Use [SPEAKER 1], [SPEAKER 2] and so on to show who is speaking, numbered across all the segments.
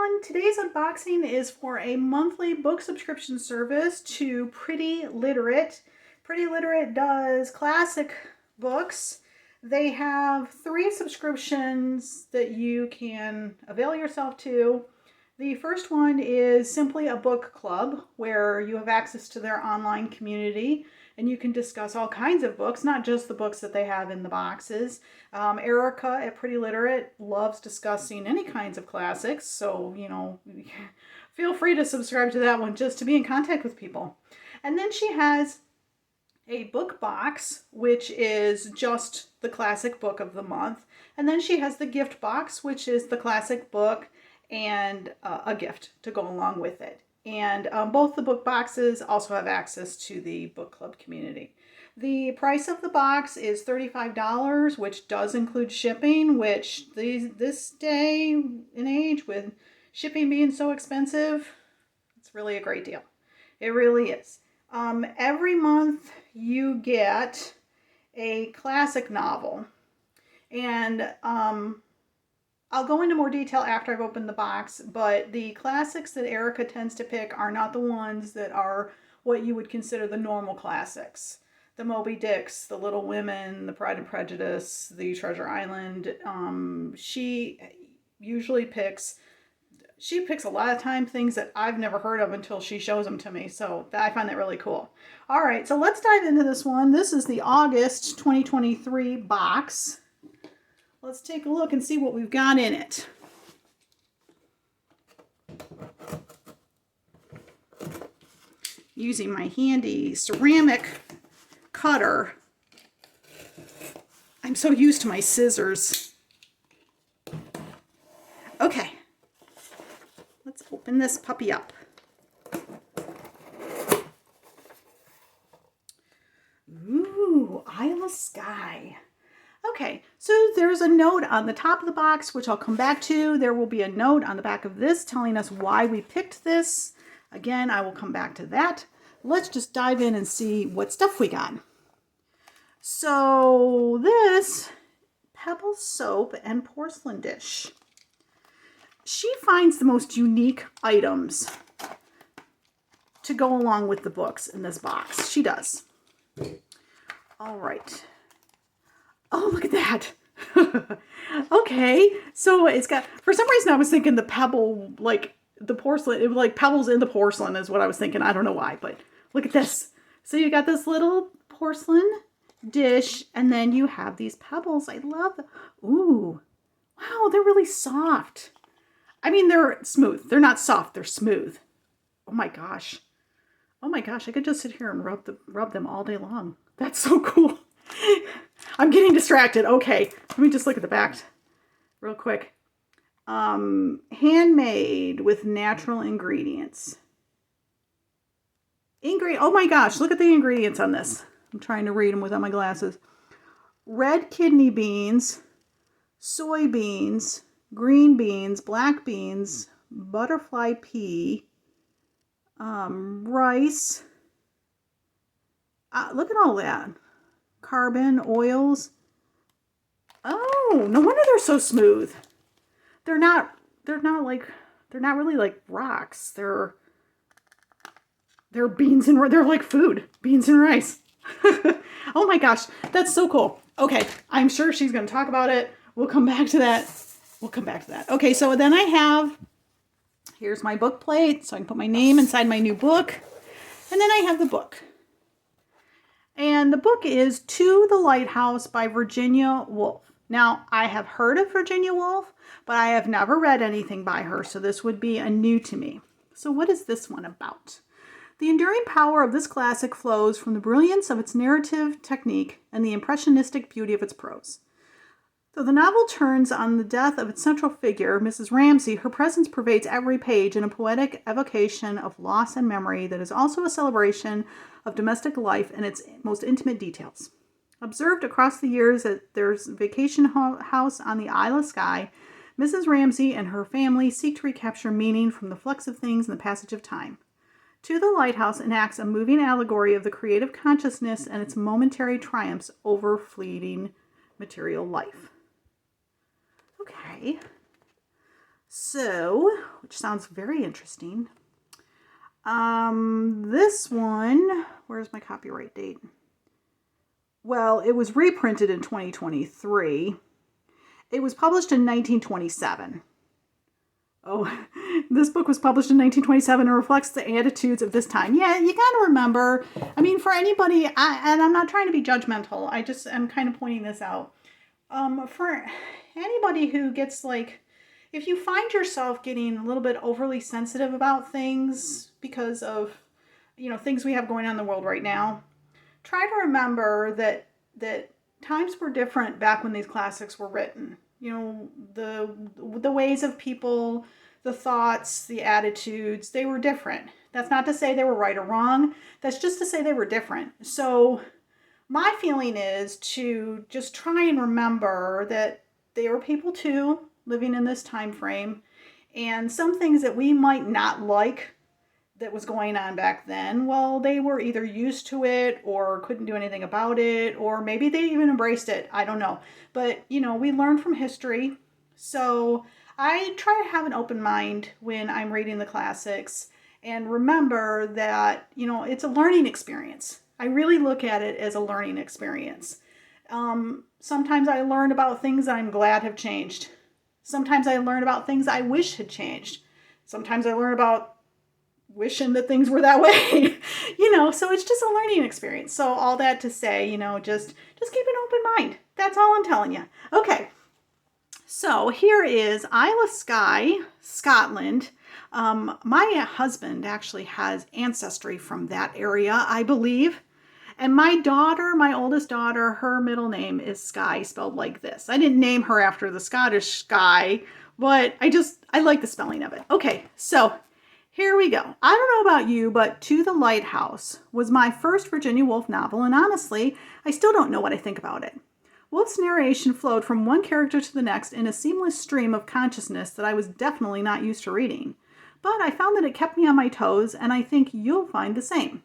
[SPEAKER 1] everyone. Today's unboxing is for a monthly book subscription service to Pretty Literate. Pretty Literate does classic books. They have 3 subscriptions that you can avail yourself to. The first one is simply a book club where you have access to their online community and you can discuss all kinds of books, not just the books that they have in the boxes. Erica at Pretty Literate loves discussing any kinds of classics, so, feel free to subscribe to that one just to be in contact with people. And then she has a book box, which is just the classic book of the month. And then she has the gift box, which is the classic book and a gift to go along with it. And both the book boxes also have access to the book club community. The price of the box is $35, which does include shipping, which this day and age with shipping being so expensive, it's really a great deal. It really is. Every month you get a classic novel, and I'll go into more detail after I've opened the box, but the classics that Erica tends to pick are not the ones that are what you would consider the normal classics. The Moby Dicks, the Little Women, the Pride and Prejudice, the Treasure Island. She picks a lot of time things that I've never heard of until she shows them to me. So I find that really cool. All right, so let's dive into this one. This is the August 2023 box. Let's take a look and see what we've got in it. Using my handy ceramic cutter. I'm so used to my scissors. Okay. Let's open this puppy up. Ooh, Isle of Skye. Okay, so there's a note on the top of the box, which I'll come back to. There will be a note on the back of this telling us why we picked this. Again, I will come back to that. Let's just dive in and see what stuff we got. So this Pebble soap and porcelain dish. She finds the most unique items to go along with the books in this box. She does. All right. Oh, look at that. Okay. So it's got, for some reason I was thinking the pebble, like the porcelain, it was like pebbles in the porcelain is what I was thinking. I don't know why, but look at this. So you got this little porcelain dish and then you have these pebbles. I love them. Ooh, wow, they're really soft. I mean, they're smooth. They're not soft, they're smooth. Oh my gosh. Oh my gosh, I could just sit here and rub them all day long. That's so cool. I'm getting distracted. Okay, let me just look at the back real quick. Handmade with natural ingredients. Oh my gosh, look at the ingredients on this. I'm trying to read them without my glasses. Red kidney beans, soybeans, green beans, black beans, butterfly pea, rice. Look at all that. Carbon, oils. Oh, no wonder they're so smooth. They're not really like rocks. They're beans and they're like food. Beans and rice. Oh my gosh, that's so cool. Okay, I'm sure she's going to talk about it. We'll come back to that. Okay, so then here's my book plate, so I can put my name inside my new book. And then I have the book. And the book is To the Lighthouse by Virginia Woolf. Now, I have heard of Virginia Woolf, but I have never read anything by her, so this would be a new to me. So what is this one about? The enduring power of this classic flows from the brilliance of its narrative technique and the impressionistic beauty of its prose. Though the novel turns on the death of its central figure, Mrs. Ramsay, her presence pervades every page in a poetic evocation of loss and memory that is also a celebration of domestic life in its most intimate details. Observed across the years at their vacation house on the Isle of Skye, Mrs. Ramsay and her family seek to recapture meaning from the flux of things and the passage of time. To the Lighthouse enacts a moving allegory of the creative consciousness and its momentary triumphs over fleeting material life. Okay. So, which sounds very interesting. This one, where's my copyright date? Well, it was reprinted in 2023. It was published in 1927. Oh, this book was published in 1927 and reflects the attitudes of this time. Yeah, you got to remember, I mean, for anybody, and I'm not trying to be judgmental, I just am kind of pointing this out. For anybody who gets like, if you find yourself getting a little bit overly sensitive about things because of, things we have going on in the world right now, try to remember that times were different back when these classics were written. The ways of people, the thoughts, the attitudes, they were different. That's not to say they were right or wrong. That's just to say they were different. So my feeling is to just try and remember that they were people too, living in this time frame, and some things that we might not like that was going on back then, well, they were either used to it or couldn't do anything about it, or maybe they even embraced it. I don't know. But, we learn from history. So I try to have an open mind when I'm reading the classics and remember that, it's a learning experience. I really look at it as a learning experience. Sometimes I learn about things I'm glad have changed. Sometimes I learn about things I wish had changed. Sometimes I learn about wishing that things were that way, so it's just a learning experience. So all that to say, just keep an open mind. That's all I'm telling you. Okay. So here is Isle of Skye, Scotland. My husband actually has ancestry from that area, I believe. And my oldest daughter, her middle name is Skye, spelled like this. I didn't name her after the Scottish Skye, but I like the spelling of it. Okay, so here we go. I don't know about you, but To the Lighthouse was my first Virginia Woolf novel, and honestly, I still don't know what I think about it. Woolf's narration flowed from one character to the next in a seamless stream of consciousness that I was definitely not used to reading. But I found that it kept me on my toes, and I think you'll find the same.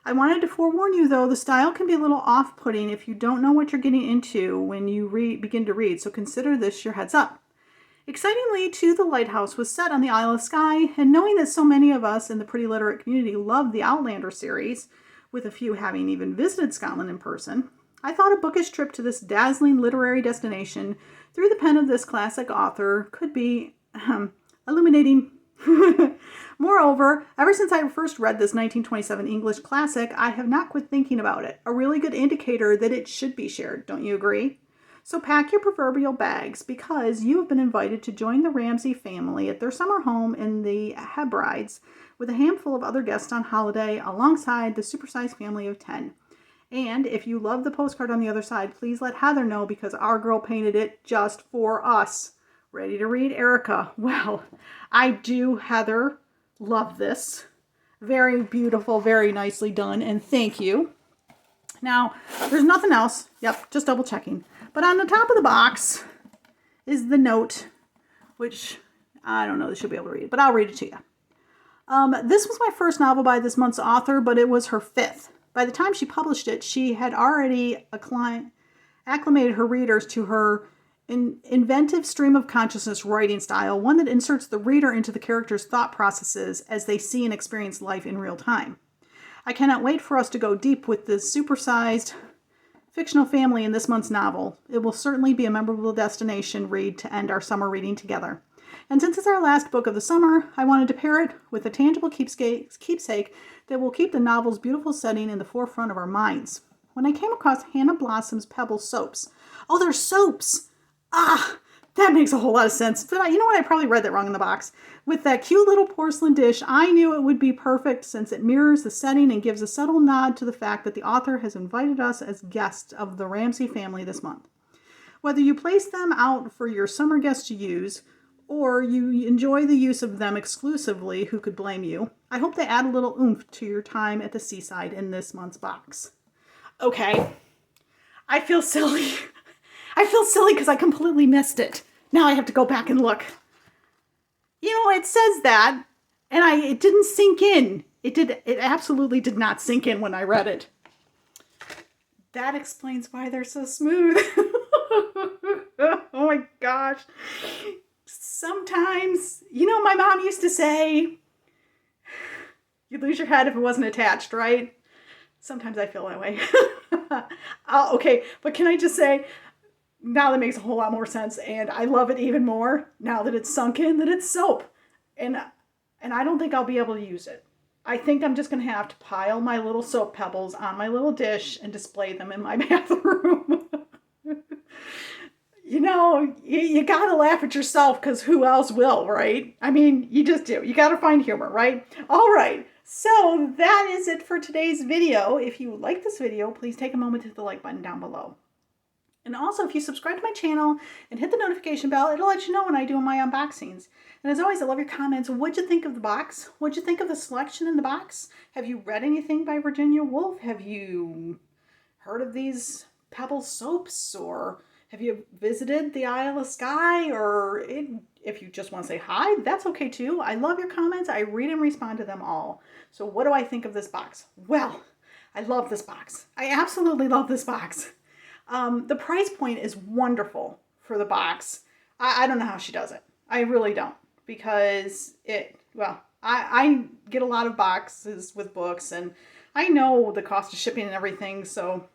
[SPEAKER 1] I wanted to forewarn you, though, the style can be a little off-putting if you don't know what you're getting into when you begin to read, so consider this your heads up. Excitingly, To the Lighthouse was set on the Isle of Skye, and knowing that so many of us in the Pretty Literate community love the Outlander series, with a few having even visited Scotland in person, I thought a bookish trip to this dazzling literary destination through the pen of this classic author could be illuminating. Moreover, ever since I first read this 1927 English classic, I have not quit thinking about it, a really good indicator that it should be shared, don't you agree? So pack your proverbial bags because you have been invited to join the Ramsay family at their summer home in the Hebrides with a handful of other guests on holiday alongside the supersized family of 10. And if you love the postcard on the other side, please let Heather know because our girl painted it just for us. Ready to read, Erica? Well, I do, Heather. Love this. Very beautiful, very nicely done, and thank you. Now, there's nothing else. Yep, just double checking. But on the top of the box is the note, which I don't know that she'll be able to read, but I'll read it to you. This was my first novel by this month's author, but it was her fifth. By the time she published it, she had already acclimated her readers to her inventive stream of consciousness writing style, one that inserts the reader into the character's thought processes as they see and experience life in real time. I cannot wait for us to go deep with this supersized fictional family in this month's novel. It will certainly be a memorable destination read to end our summer reading together. And since it's our last book of the summer, I wanted to pair it with a tangible keepsake that will keep the novel's beautiful setting in the forefront of our minds. When I came across Hannah Blossom's Pebble soaps. Oh, they're soaps! Ah, that makes a whole lot of sense. But you know what? I probably read that wrong in the box. With that cute little porcelain dish, I knew it would be perfect since it mirrors the setting and gives a subtle nod to the fact that the author has invited us as guests of the Ramsay family this month. Whether you place them out for your summer guests to use, or you enjoy the use of them exclusively, who could blame you? I hope they add a little oomph to your time at the seaside in this month's box. Okay, I feel silly. I feel silly because I completely missed it. Now I have to go back and look. It says that, and it didn't sink in. It absolutely did not sink in when I read it. That explains why they're so smooth. Oh my gosh. sometimes, you know, my mom used to say, you'd lose your head if it wasn't attached, right? Sometimes I feel that way. Okay, but can I just say, now that makes a whole lot more sense, and I love it even more now that it's sunk in that it's soap. And I don't think I'll be able to use it. I think I'm just going to have to pile my little soap pebbles on my little dish and display them in my bathroom. You know, you got to laugh at yourself because who else will, right? I mean, you just do. You got to find humor, right? All right. So that is it for today's video. If you like this video, please take a moment to hit the like button down below. And also, if you subscribe to my channel and hit the notification bell, it'll let you know when I do my unboxings. And as always, I love your comments. What'd you think of the box? What'd you think of the selection in the box? Have you read anything by Virginia Woolf? Have you heard of these Pebble soaps? Or have you visited the Isle of Skye? Or if you just want to say hi, that's okay too. I love your comments. I read and respond to them all. So what do I think of this box? Well, I love this box. I absolutely love this box. The price point is wonderful for the box. I don't know how she does it. I really don't, because I get a lot of boxes with books, and I know the cost of shipping and everything, so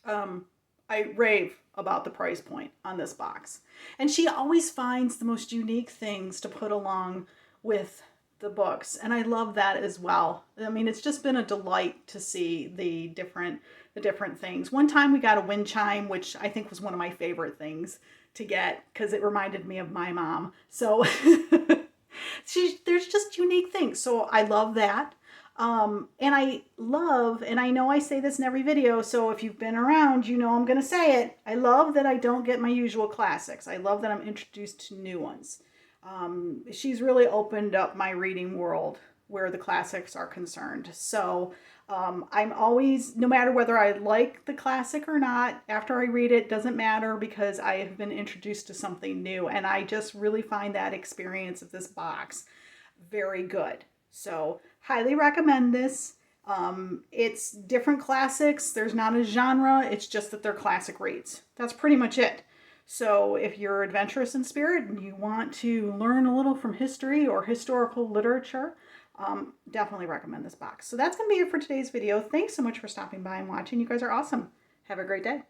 [SPEAKER 1] I rave about the price point on this box. And she always finds the most unique things to put along with the books, and I love that as well. I mean, it's just been a delight to see the different things. One time we got a wind chime, which I think was one of my favorite things to get because it reminded me of my mom. So there's just unique things. So I love that. And I love, and I know I say this in every video, so if you've been around, you know I'm going to say it. I love that I don't get my usual classics. I love that I'm introduced to new ones. She's really opened up my reading world where the classics are concerned. So I'm always, no matter whether I like the classic or not, after I read it, doesn't matter, because I have been introduced to something new, and I just really find that experience of this box very good. So highly recommend this. It's different classics. There's not a genre. It's just that they're classic reads. That's pretty much it. So if you're adventurous in spirit and you want to learn a little from history or historical literature, definitely recommend this box. So that's going to be it for today's video. Thanks so much for stopping by and watching. You guys are awesome. Have a great day.